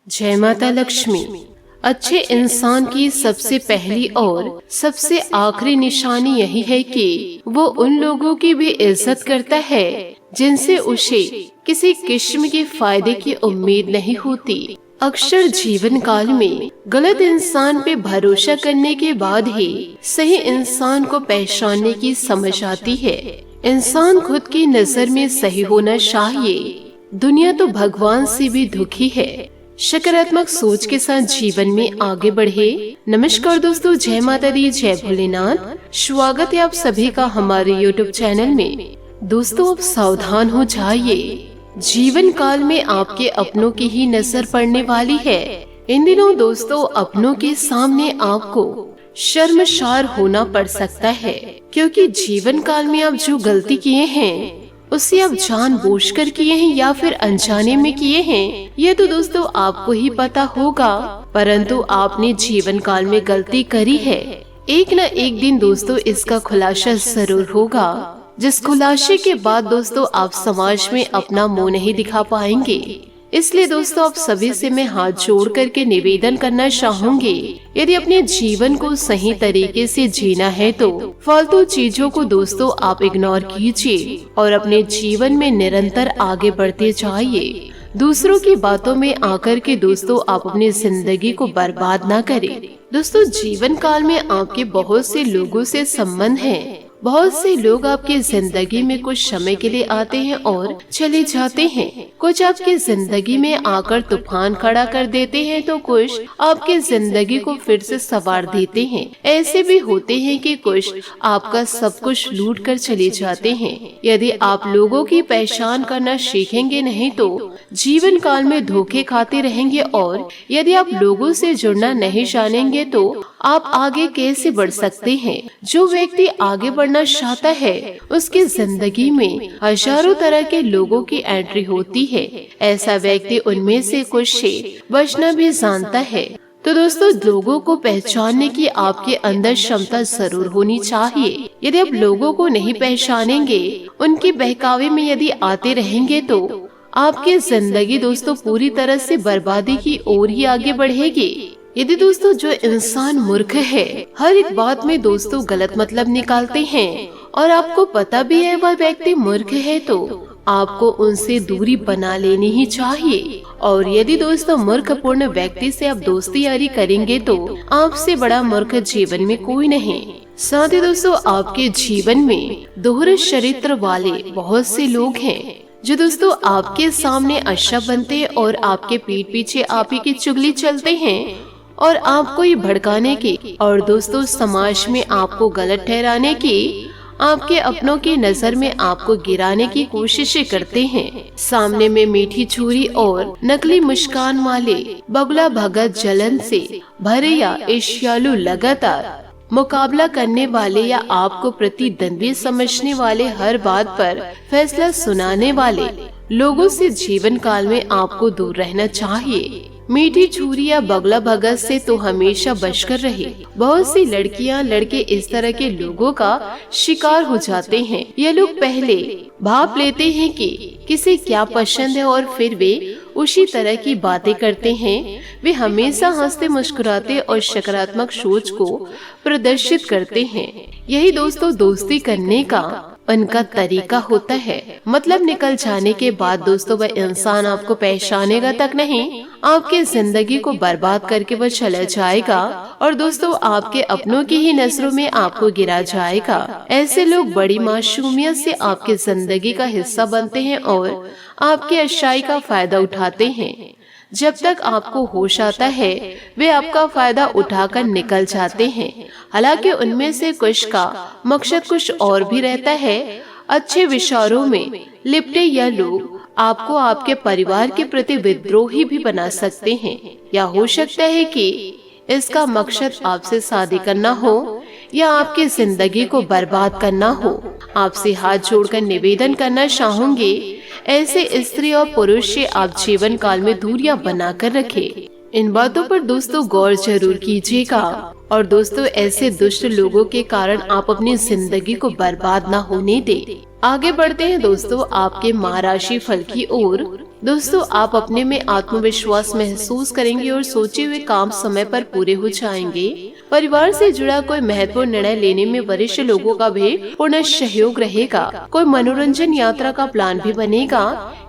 जय माता लक्ष्मी। अच्छे इंसान की सबसे पहली और सबसे आखिरी निशानी यही है कि वो उन लोगों की भी इज्जत करता है जिनसे उसे किसी किस्म के फायदे की उम्मीद नहीं होती। अक्सर जीवन काल में गलत इंसान पे भरोसा करने के बाद ही सही इंसान को पहचानने की समझ आती है। इंसान खुद की नजर में सही होना चाहिए। दुनिया तो भगवान से भी दुखी है। सकारात्मक सोच के साथ जीवन में आगे बढ़े। नमस्कार दोस्तों, जय माता दी, जय भोलेनाथ। स्वागत है आप सभी का हमारे YouTube चैनल में। दोस्तों, अब सावधान हो जाइए। जीवन काल में आपके अपनों की ही नजर पड़ने वाली है। इन दिनों दोस्तों, अपनों के सामने आपको शर्मसार होना पड़ सकता है, क्योंकि जीवन काल में आप जो गलती किए हैं उसे आप जानबूझकर किए हैं या फिर अनजाने में किए हैं, ये तो दोस्तों आपको ही पता होगा। परंतु आपने जीवन काल में गलती करी है, एक न एक दिन दोस्तों इसका खुलासा जरूर होगा, जिस खुलासे के बाद दोस्तों आप समाज में अपना मुंह नहीं दिखा पाएंगे। इसलिए दोस्तों आप सभी से मैं हाथ जोड़ करके निवेदन करना चाहूंगी, यदि अपने जीवन को सही तरीके से जीना है तो फालतू चीजों को दोस्तों आप इग्नोर कीजिए और अपने जीवन में निरंतर आगे बढ़ते जाइए। दूसरों की बातों में आकर के दोस्तों आप अपनी जिंदगी को बर्बाद ना करें। दोस्तों, जीवन काल में आपके बहुत से लोगों से संबंध है। बहुत से लोग आपकी जिंदगी में कुछ समय के लिए आते हैं और चले जाते हैं। कुछ आपकी जिंदगी में आकर तूफान खड़ा कर देते हैं तो कुछ आपकी जिंदगी को फिर से संवार देते हैं। ऐसे भी होते हैं कि कुछ आपका सब कुछ लूट कर चले जाते हैं। यदि आप लोगों की पहचान करना सीखेंगे नहीं तो जीवन काल में धोखे खाते रहेंगे, और यदि आप लोगों से जुड़ना नहीं जानेंगे तो आप आगे कैसे बढ़ सकते हैं। जो व्यक्ति आगे बढ़ना चाहता है उसकी जिंदगी में हजारों तरह के लोगों की एंट्री होती है। ऐसा व्यक्ति उनमें से कुछ से बचना भी जानता है। तो दोस्तों, लोगों को पहचानने की आपके अंदर क्षमता जरूर होनी चाहिए। यदि आप लोगों को नहीं पहचानेंगे, उनके बहकावे में यदि आते रहेंगे तो आपकी जिंदगी दोस्तों पूरी तरह से बर्बादी की ओर ही आगे बढ़ेगी। यदि दोस्तों जो इंसान मूर्ख है, हर एक बात में दोस्तों गलत मतलब निकालते हैं और आपको पता भी है वह व्यक्ति मूर्ख है, तो आपको उनसे दूरी बना लेनी ही चाहिए। और यदि दोस्तों मूर्खपूर्ण व्यक्ति से आप दोस्ती यारी करेंगे तो आपसे बड़ा मूर्ख जीवन में कोई नहीं। साथ ही दोस्तों आपके जीवन में दोहरे चरित्र वाले बहुत से लोग हैं जो दोस्तों आपके सामने अच्छा बनते हैं और आपके पीठ पीछे आप ही की चुगली चलते हैं और आपको ही भड़काने की और दोस्तों समाज में आपको गलत ठहराने की, आपके अपनों की नजर में आपको गिराने की कोशिशें करते हैं। सामने में मीठी छुरी और नकली मुस्कान वाले बगला भगत जलन से भरे या ईर्ष्यालु लगातार मुकाबला करने वाले या आपको प्रतिद्वंदी समझने वाले, हर बात पर फैसला सुनाने वाले लोगों से जीवन काल में आपको दूर रहना चाहिए। मीठी छुरी या बगला भगत से तो हमेशा बचकर रहे। बहुत सी लड़कियां लड़के इस तरह के लोगों का शिकार हो जाते हैं। ये लोग पहले भाप लेते हैं कि किसे क्या पसंद है और फिर वे उसी तरह की बातें करते हैं। वे हमेशा हंसते मुस्कुराते और सकारात्मक सोच को प्रदर्शित करते हैं। यही दोस्तों दोस्ती करने का उनका तरीका होता है। मतलब निकल जाने के बाद दोस्तों वह इंसान आपको पहचानेगा तक नहीं, आपकी जिंदगी को बर्बाद करके वह चला जाएगा और दोस्तों आपके अपनों की ही नजरों में आपको गिरा जाएगा। ऐसे लोग बड़ी मासूमियत से आपकी जिंदगी का हिस्सा बनते हैं और आपकी अच्छाई का फायदा उठाते हैं। जब तक आपको होश आता है वे आपका फायदा उठाकर निकल जाते हैं। हालांकि उनमें से कुछ का मकसद कुछ और भी रहता है। अच्छे विचारों में लिपटे यह लोग आपको आपके परिवार के प्रति विद्रोही भी बना सकते हैं, या हो सकता है कि इसका मकसद आपसे शादी करना हो या आपकी जिंदगी को बर्बाद करना हो। आपसे हाथ जोड़कर निवेदन करना चाहूंगी, ऐसे स्त्री और पुरुष से आप जीवन काल में दूरियां बनाकर रखें। इन बातों पर दोस्तों गौर जरूर कीजिएगा और दोस्तों ऐसे दुष्ट लोगों के कारण आप अपनी जिंदगी को बर्बाद ना होने दें। आगे बढ़ते हैं दोस्तों आपके माह राशि फल की ओर। दोस्तों, आप अपने में आत्मविश्वास महसूस करेंगे और सोचे हुए काम समय पर पूरे हो जाएंगे। परिवार से जुड़ा कोई महत्वपूर्ण निर्णय लेने में वरिष्ठ लोगों का भी पूर्ण सहयोग रहेगा। कोई मनोरंजन यात्रा का प्लान भी बनेगा।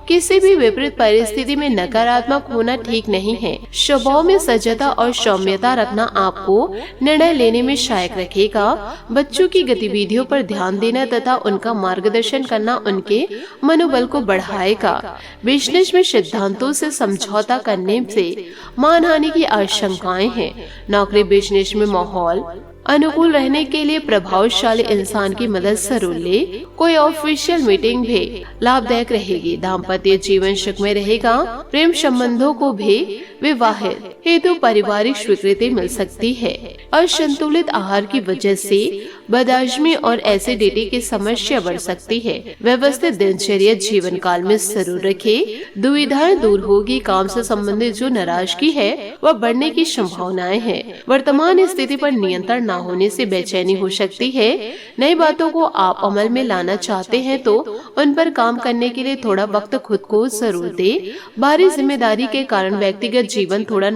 किसी भी विपरीत परिस्थिति में नकारात्मक होना ठीक नहीं है। स्वभाव में सजगता और सौम्यता रखना आपको निर्णय लेने में सहायक रखेगा। बच्चों की गतिविधियों पर ध्यान देना तथा उनका मार्गदर्शन करना उनके मनोबल को बढ़ाएगा। बिजनेस में सिद्धांतों से समझौता करने से मानहानि की आशंकाएं हैं। नौकरी बिजनेस में माहौल अनुकूल रहने के लिए प्रभावशाली इंसान की मदद जरूर ले। कोई ऑफिशियल मीटिंग भी लाभदायक रहेगी। दाम्पत्य जीवन सुखमय रहेगा। प्रेम संबंधों को भी विवाह हेतु पारिवारिक स्वीकृति मिल सकती है। असंतुलित आहार की वजह से बदहजमी और एसिडिटी की समस्या बढ़ सकती है। व्यवस्थित दिनचर्या जीवन काल में जरूर रखे। दुविधाएं दूर होगी। काम से संबंधित जो नाराजगी है वह बढ़ने की संभावनाएं हैं। वर्तमान स्थिति पर नियंत्रण न होने से बेचैनी हो सकती है। नई बातों को आप अमल में लाना चाहते हैं तो उन पर काम करने के लिए थोड़ा वक्त खुद को जरूर दे। भारी जिम्मेदारी के कारण व्यक्तिगत जीवन थोड़ा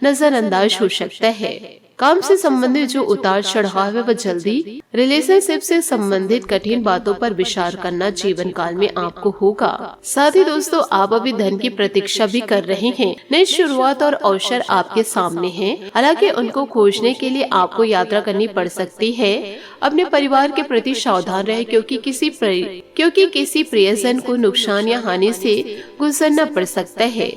नजरअंदाज हो सकता है। काम से संबंधित जो उतार चढ़ाव है वह जल्दी। रिलेशनशिप से संबंधित कठिन बातों पर विचार करना जीवन काल में आपको होगा। साथ ही दोस्तों, आप अभी धन की प्रतीक्षा भी कर रहे हैं। नई शुरुआत और अवसर आपके सामने हैं। हालांकि उनको खोजने के लिए आपको यात्रा करनी पड़ सकती है। अपने परिवार के प्रति सावधान रहे क्योंकि किसी प्रियजन को नुकसान या हानि से गुजरना पड़ सकता है।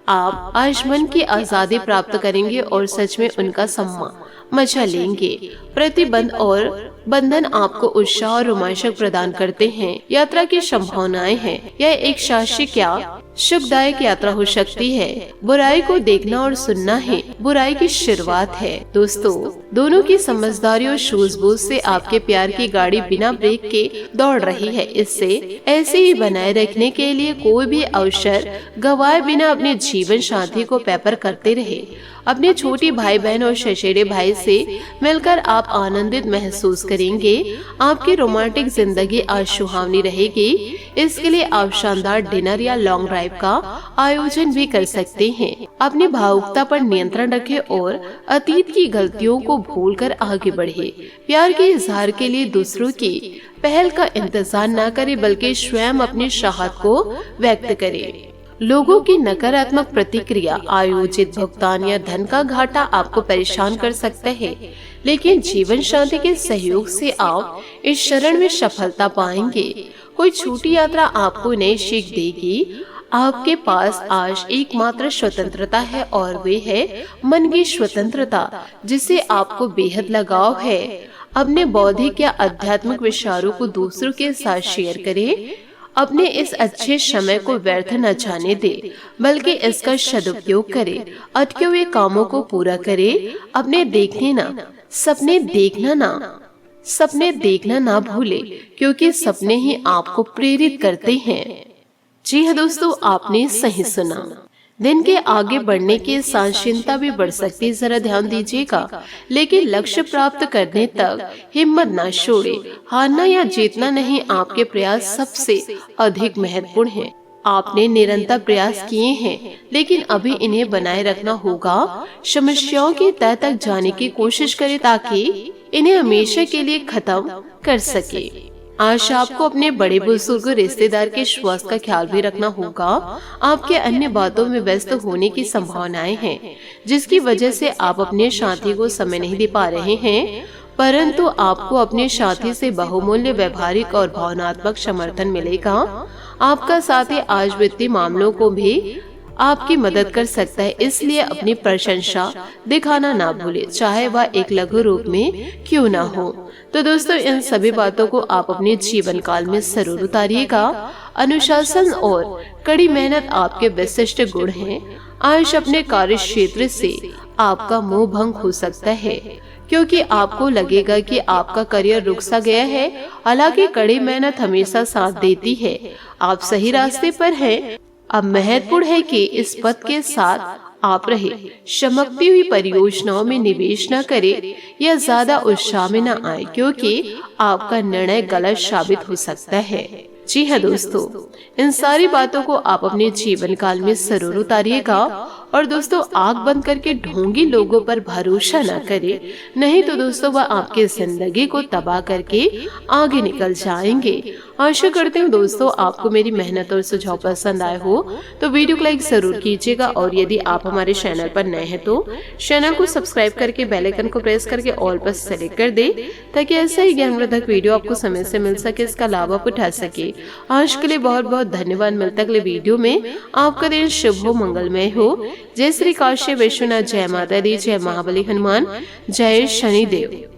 आप आज मन की आजादी प्राप्त करेंगे और सच में उनका सम्मान मजा लेंगे। प्रतिबंध और बंधन आपको उत्साह और रोमांचक प्रदान करते हैं। यात्रा की संभावनाएं हैं। यह एक साहसिक या सुखदायक यात्रा हो सकती है। बुराई को देखना और सुनना है बुराई की शुरुआत है। दोस्तों, दोनों की समझदारी और सूझबूझ से आपके प्यार की गाड़ी बिना ब्रेक के दौड़ रही है। इससे ऐसे ही बनाए रखने के लिए कोई भी अवसर गवाए बिना अपने जीवन साथी को पैपर करते रहे। अपने छोटी भाई बहन और चचेरे भाई से मिलकर आप आनंदित महसूस करेंगे। आपकी रोमांटिक जिंदगी आज सुहावनी रहेगी। इसके लिए आप शानदार डिनर या लॉन्ग ड्राइव का आयोजन भी कर सकते हैं। अपनी भावुकता पर नियंत्रण रखें और अतीत की गलतियों को भूलकर आगे बढ़े। प्यार के इजहार के लिए दूसरों की पहल का इंतजार न करें बल्कि स्वयं अपनी चाहत को व्यक्त करें। लोगों की नकारात्मक प्रतिक्रिया, आयोजित भुगतान या धन का घाटा आपको परेशान कर सकता है, लेकिन जीवन साथी के सहयोग से आप इस चरण में सफलता पाएंगे। कोई छोटी यात्रा आपको नई सीख देगी। आपके पास आज एकमात्र स्वतंत्रता है और वे है मन की स्वतंत्रता, जिसे आपको बेहद लगाव है। अपने बौद्धिक या आध्यात्मिक विचारों को दूसरों के साथ शेयर करें। अपने इस अच्छे समय को व्यर्थ न जाने दे बल्कि इसका सदुपयोग करे। अटके हुए कामों को पूरा करे। अपने सपने देखना ना भूले क्योंकि सपने ही आपको प्रेरित करते हैं। जी हाँ दोस्तों, आपने सही सुना। दिन के आगे बढ़ने की चिंता भी बढ़ सकती है, जरा ध्यान दीजिएगा। लेकिन लक्ष्य प्राप्त करने तक हिम्मत न छोड़े। हारना या जीतना नहीं, आपके प्रयास सबसे अधिक महत्वपूर्ण है। आपने निरंतर प्रयास किए हैं लेकिन अभी इन्हें बनाए रखना होगा। समस्याओं की तह तक जाने की कोशिश करें ताकि इन्हें हमेशा के लिए खत्म कर सके। आज आपको अपने बड़े बुजुर्ग रिश्तेदार के स्वास्थ्य का ख्याल भी रखना होगा। आपके अन्य बातों में व्यस्त होने की संभावनाएं हैं, जिसकी वजह से आप अपने साथी को समय नहीं दे पा रहे हैं, परंतु आपको अपने साथी से बहुमूल्य व्यवहारिक और भावनात्मक समर्थन मिलेगा। आपका साथी आज वित्तीय मामलों को भी आपकी मदद कर सकता है, इसलिए अपनी प्रशंसा दिखाना ना भूले, चाहे वह एक लघु रूप में क्यों ना हो। तो दोस्तों, इन सभी बातों को आप अपने जीवन काल में जरूर उतारिएगा। अनुशासन और कड़ी मेहनत आपके विशिष्ट गुण हैं। आज अपने कार्य क्षेत्र से आपका मोह भंग हो सकता है क्योंकि आपको लगेगा कि आपका करियर रुक सा गया है। हालांकि कड़ी मेहनत हमेशा साथ देती है। आप सही रास्ते पर हैं। अब महत्वपूर्ण है कि इस पथ के साथ आप रहे। चमकती हुई परियोजनाओं में निवेश न करें या ज्यादा उत्साह में न आए क्योंकि आपका निर्णय गलत साबित हो सकता है। जी हाँ दोस्तों, इन सारी बातों को आप अपने जीवन काल में जरूर उतारिएगा। और दोस्तों, आंख बंद करके ढोंगी लोगों पर भरोसा न करें, नहीं तो दोस्तों वह आपकी जिंदगी को तबाह करके आगे निकल जाएंगे। आशा करते हूँ दोस्तों आपको मेरी मेहनत और सुझाव पसंद आए हो, तो वीडियो को लाइक जरूर कीजिएगा। और यदि आप हमारे चैनल पर नए हैं तो चैनल को सब्सक्राइब करके बेल आइकन को प्रेस करके ऑल पर सेलेक्ट कर दे, ताकि ऐसा ही ज्ञानवर्धक वीडियो आपको समय से मिल सके, इसका लाभ आप उठा सके। आज के लिए बहुत बहुत धन्यवाद। मिलता अगले वीडियो में। आपका दिन शुभ हो, मंगलमय हो। जय श्री काशी विश्वनाथ, जय माता दी, जय महाबली हनुमान, जय शनिदेव।